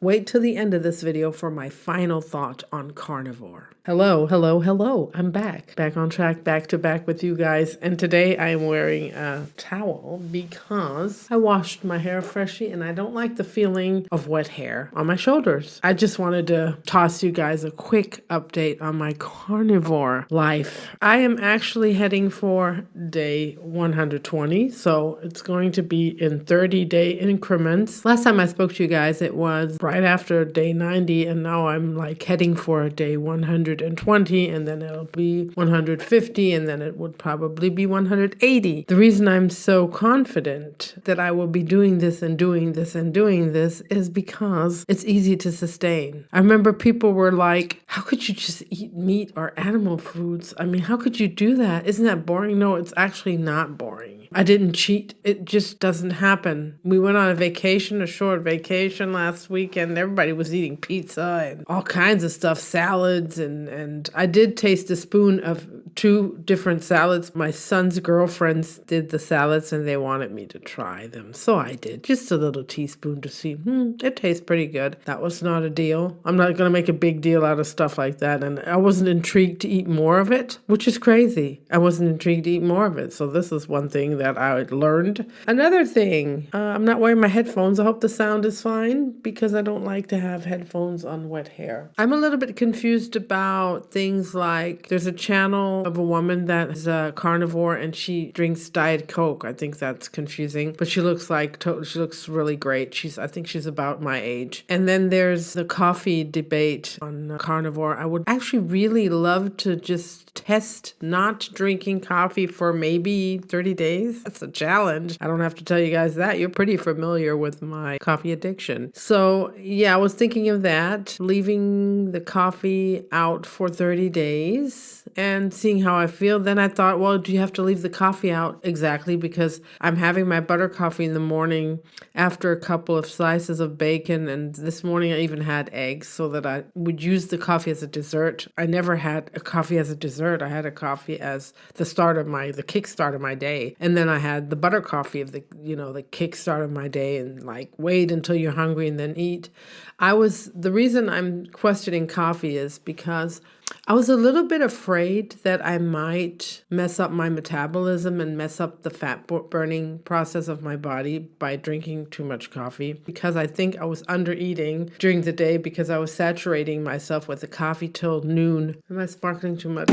Wait till the end of this video for my final thought on carnivore. Hello, hello, hello. I'm back on track, back to back with you guys. And today I am wearing a towel because I washed my hair freshly and I don't like the feeling of wet hair on my shoulders. I just wanted to toss you guys a quick update on my carnivore life. I am actually heading for day 120, so it's going to be in 30-day increments. Last time I spoke to you guys, it was right after day 90, and now I'm like heading for day 120, and then it'll be 150, and then it would probably be 180. The reason I'm so confident that I will be doing this and doing this and doing this is because it's easy to sustain. I remember people were like, how could you just eat meat or animal foods? I mean, how could you do that? Isn't that boring? No, it's actually not boring. I didn't cheat. It just doesn't happen. We went on a vacation, a short vacation last weekend. Everybody was eating pizza and all kinds of stuff, salads, and I did taste a spoon of 2 different salads. My son's girlfriends did the salads and they wanted me to try them. So I did. Just a little teaspoon to see, it tastes pretty good. That was not a deal. I'm not going to make a big deal out of stuff like that. And I wasn't intrigued to eat more of it, which is crazy. I wasn't intrigued to eat more of it. So this is one thing that I learned. Another thing, I'm not wearing my headphones. I hope the sound is fine because I don't like to have headphones on wet hair. I'm a little bit confused about things like there's a channel of a woman that is a carnivore and she drinks Diet Coke. I think that's confusing, but she looks really great. I think she's about my age. And then there's the coffee debate on carnivore. I would actually really love to just test not drinking coffee for maybe 30 days. That's a challenge. I don't have to tell you guys that. You're pretty familiar with my coffee addiction. So yeah, I was thinking of that, leaving the coffee out for 30 days and seeing how I feel. Then I thought, well, do you have to leave the coffee out? Exactly, because I'm having my butter coffee in the morning after a couple of slices of bacon. And this morning I even had eggs so that I would use the coffee as a dessert. I never had a coffee as a dessert. I had a coffee as the kickstart of my day. And then I had the butter coffee of the kickstart of my day, and like wait until you're hungry and then eat. The reason I'm questioning coffee is because I was a little bit afraid that I might mess up my metabolism and mess up the fat burning process of my body by drinking too much coffee, because I think I was under eating during the day because I was saturating myself with the coffee till noon. Am I sparkling too much?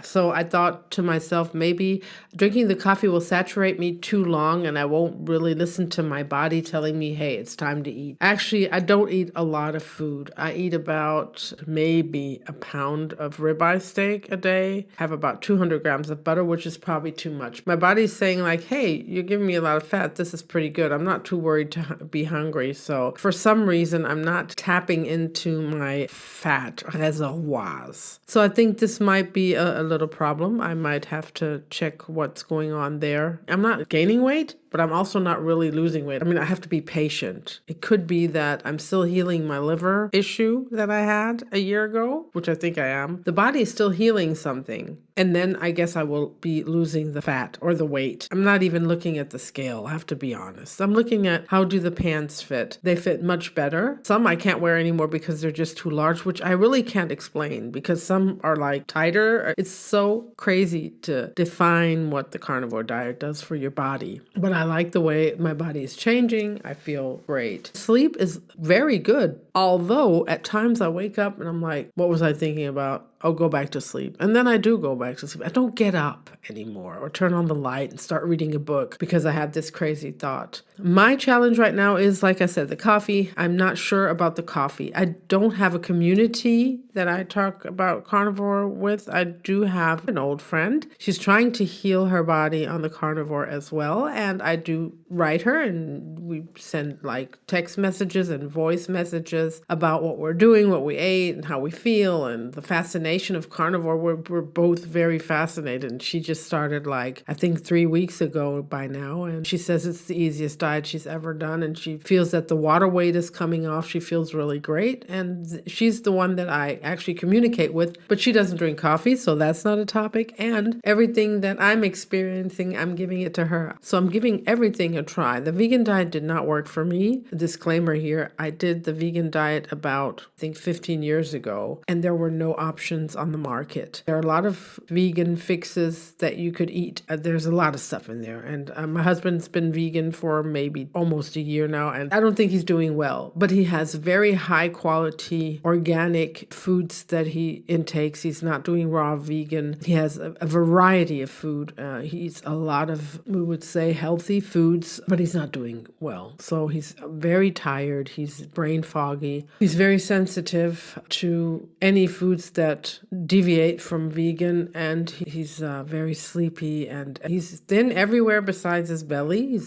So I thought to myself, maybe drinking the coffee will saturate me too long and I won't really listen to my body telling me, hey, it's time to eat. Actually, I don't eat a lot of food. I eat about maybe a pound of ribeye steak a day, have about 200 grams of butter, which is probably too much. My body's saying like, hey, you're giving me a lot of fat. This is pretty good. I'm not too worried to be hungry. So for some reason, I'm not tapping into my fat reservoirs. So I think this might be a little problem. I might have to check what's going on there. I'm not gaining weight, but I'm also not really losing weight. I mean, I have to be patient. It could be that I'm still healing my liver issue that I had a year ago, which I think I am. The body is still healing something. And then I guess I will be losing the fat or the weight. I'm not even looking at the scale, I have to be honest. I'm looking at how do the pants fit. They fit much better. Some I can't wear anymore because they're just too large, which I really can't explain because some are like tighter. It's so crazy to define what the carnivore diet does for your body. But I like the way my body is changing. I feel great. Sleep is very good. Although at times I wake up and I'm like, what was I thinking about? I'll go back to sleep. And then I do go back to sleep. I don't get up anymore or turn on the light and start reading a book because I had this crazy thought. My challenge right now is, like I said, the coffee. I'm not sure about the coffee. I don't have a community that I talk about carnivore with. I do have an old friend. She's trying to heal her body on the carnivore as well. And I do write her and we send like text messages and voice messages about what we're doing, what we ate and how we feel and the fascination fascination of carnivore. We're both very fascinated. And she just started like, I think 3 weeks ago by now. And she says it's the easiest diet she's ever done. And she feels that the water weight is coming off. She feels really great. And she's the one that I actually communicate with, but she doesn't drink coffee. So that's not a topic. And everything that I'm experiencing, I'm giving it to her. So I'm giving everything a try. The vegan diet did not work for me. Disclaimer here, I did the vegan diet about, I think, 15 years ago, and there were no options on the market. There are a lot of vegan fixes that you could eat. There's a lot of stuff in there. And my husband's been vegan for maybe almost a year now, and I don't think he's doing well, but he has very high quality organic foods that he intakes. He's not doing raw vegan. He has a variety of food. He eats a lot of, we would say, healthy foods, but he's not doing well. So he's very tired. He's brain foggy. He's very sensitive to any foods that deviate from vegan, and he's very sleepy, and he's thin everywhere besides his belly. He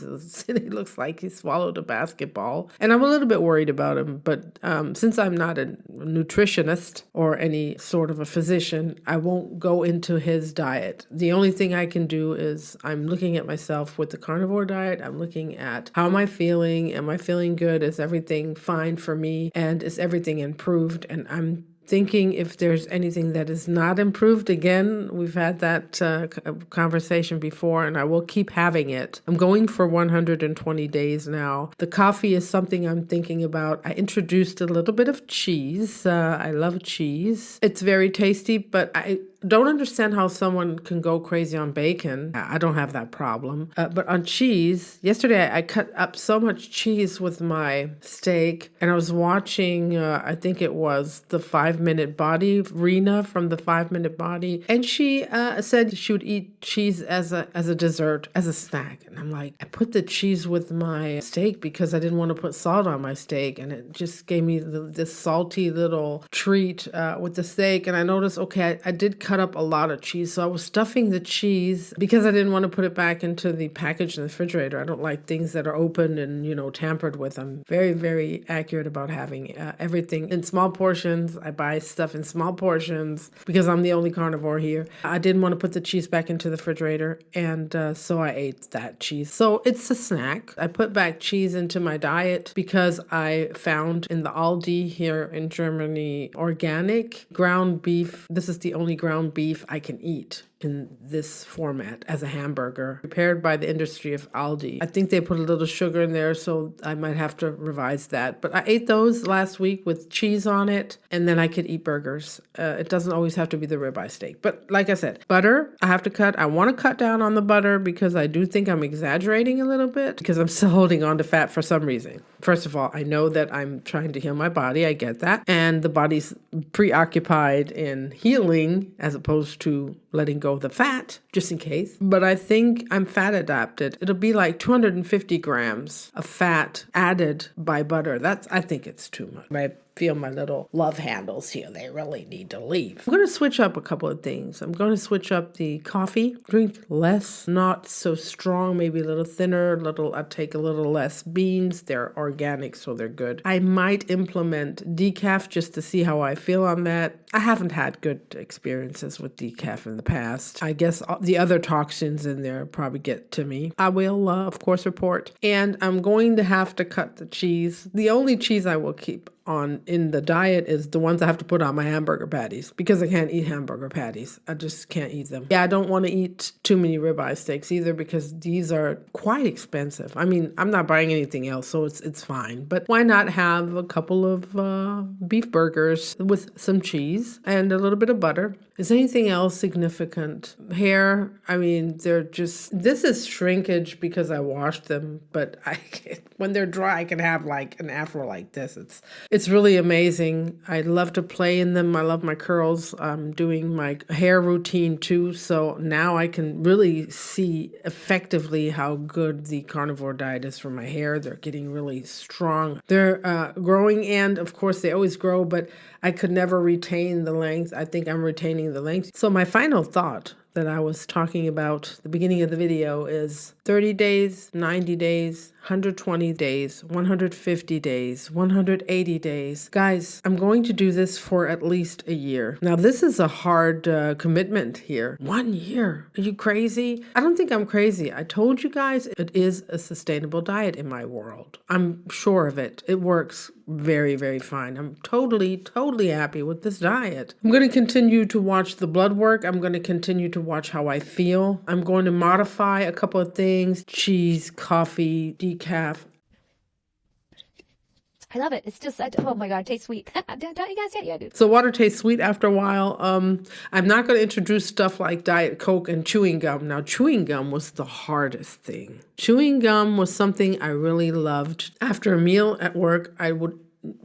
looks like he swallowed a basketball, and I'm a little bit worried about him, but since I'm not a nutritionist or any sort of a physician, I won't go into his diet. The only thing I can do is I'm looking at myself with the carnivore diet. I'm looking at how am I feeling? Am I feeling good? Is everything fine for me? And is everything improved? And I'm thinking if there's anything that is not improved. Again, we've had that conversation before, and I will keep having it. I'm going for 120 days now. The coffee is something I'm thinking about. I introduced a little bit of cheese. I love cheese. It's very tasty, but I don't understand how someone can go crazy on bacon. I don't have that problem. But on cheese, yesterday I cut up so much cheese with my steak, and I was watching, I think it was the 5-Minute Body, Rena from the 5-Minute Body, and she said she would eat cheese as a dessert, as a snack. And I'm like, I put the cheese with my steak because I didn't want to put salt on my steak, and it just gave me this salty little treat with the steak. And I noticed, okay, I did cut up a lot of cheese, so I was stuffing the cheese because I didn't want to put it back into the package in the refrigerator. I don't like things that are open and, tampered with. I'm very, very accurate about having everything in small portions. I buy stuff in small portions because I'm the only carnivore here. I didn't want to put the cheese back into the refrigerator, and so I ate that cheese. So it's a snack. I put back cheese into my diet because I found in the Aldi here in Germany organic ground beef. This is the only ground beef I can eat in this format as a hamburger, prepared by the industry of Aldi. I think they put a little sugar in there, so I might have to revise that. But I ate those last week with cheese on it, and then I could eat burgers. It doesn't always have to be the ribeye steak. But like I said, butter, I have to cut. I want to cut down on the butter because I do think I'm exaggerating a little bit because I'm still holding on to fat for some reason. First of all, I know that I'm trying to heal my body. I get that. And the body's preoccupied in healing as opposed to letting go of the fat, just in case. But I think I'm fat adapted. It'll be like 250 grams of fat added by butter. I think it's too much. I feel my little love handles here. They really need to leave. I'm going to switch up a couple of things. I'm going to switch up the coffee. Drink less, not so strong, maybe a little thinner. I'll take a little less beans. They're organic, so they're good. I might implement decaf just to see how I feel on that. I haven't had good experiences with decaf in the past. I guess the other toxins in there probably get to me. I will, of course, report. And I'm going to have to cut the cheese. The only cheese I will keep on in the diet is the ones I have to put on my hamburger patties because I can't eat hamburger patties. I just can't eat them. Yeah, I don't want to eat too many ribeye steaks either because these are quite expensive. I mean, I'm not buying anything else, so it's fine. But why not have a couple of beef burgers with some cheese and a little bit of butter? Is anything else significant? Hair, I mean, this is shrinkage because I washed them, but when they're dry, I can have like an afro like this. It's really amazing. I love to play in them. I love my curls. I'm doing my hair routine too. So now I can really see effectively how good the carnivore diet is for my hair. They're getting really strong. They're growing, and of course they always grow, but I could never retain the length. I think I'm retaining the length. So my final thought that I was talking about at the beginning of the video is 30 days, 90 days, 120 days, 150 days, 180 days. Guys, I'm going to do this for at least a year. Now, this is a hard commitment here. 1 year. Are you crazy? I don't think I'm crazy. I told you guys it is a sustainable diet in my world. I'm sure of it. It works very, very fine. I'm totally happy with this diet. I'm going to continue to watch the blood work. I'm going to continue to watch how I feel. I'm going to modify a couple of things. Cheese, coffee, decaf. I love it. It's just, oh my God, it tastes sweet. Don't you guys get it? Yeah, dude. So water tastes sweet after a while. I'm not going to introduce stuff like Diet Coke and chewing gum. Now, chewing gum was the hardest thing. Chewing gum was something I really loved. After a meal at work, I would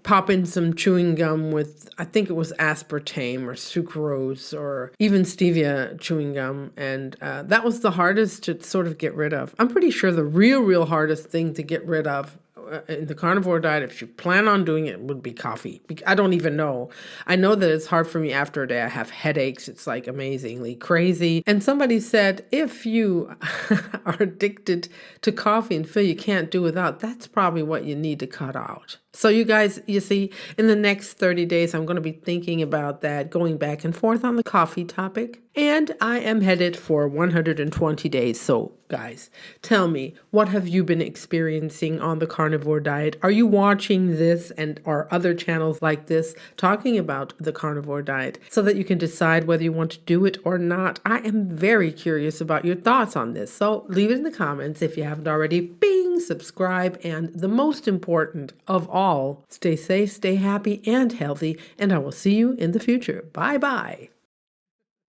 pop in some chewing gum with, I think it was aspartame or sucrose or even stevia chewing gum. And that was the hardest to sort of get rid of. I'm pretty sure the real hardest thing to get rid of in the carnivore diet, if you plan on doing it, would be coffee. I don't even know. I know that it's hard for me after a day. I have headaches. It's like amazingly crazy. And somebody said, if you are addicted to coffee and feel you can't do without, that's probably what you need to cut out. So you guys, you see, in the next 30 days, I'm going to be thinking about that, going back and forth on the coffee topic. And I am headed for 120 days. So guys, tell me, what have you been experiencing on the carnivore diet? Are you watching this and are other channels like this talking about the carnivore diet so that you can decide whether you want to do it or not? I am very curious about your thoughts on this. So leave it in the comments if you haven't already. Bing, subscribe, and the most important of all, stay safe, stay happy and healthy, and I will see you in the future. Bye-bye.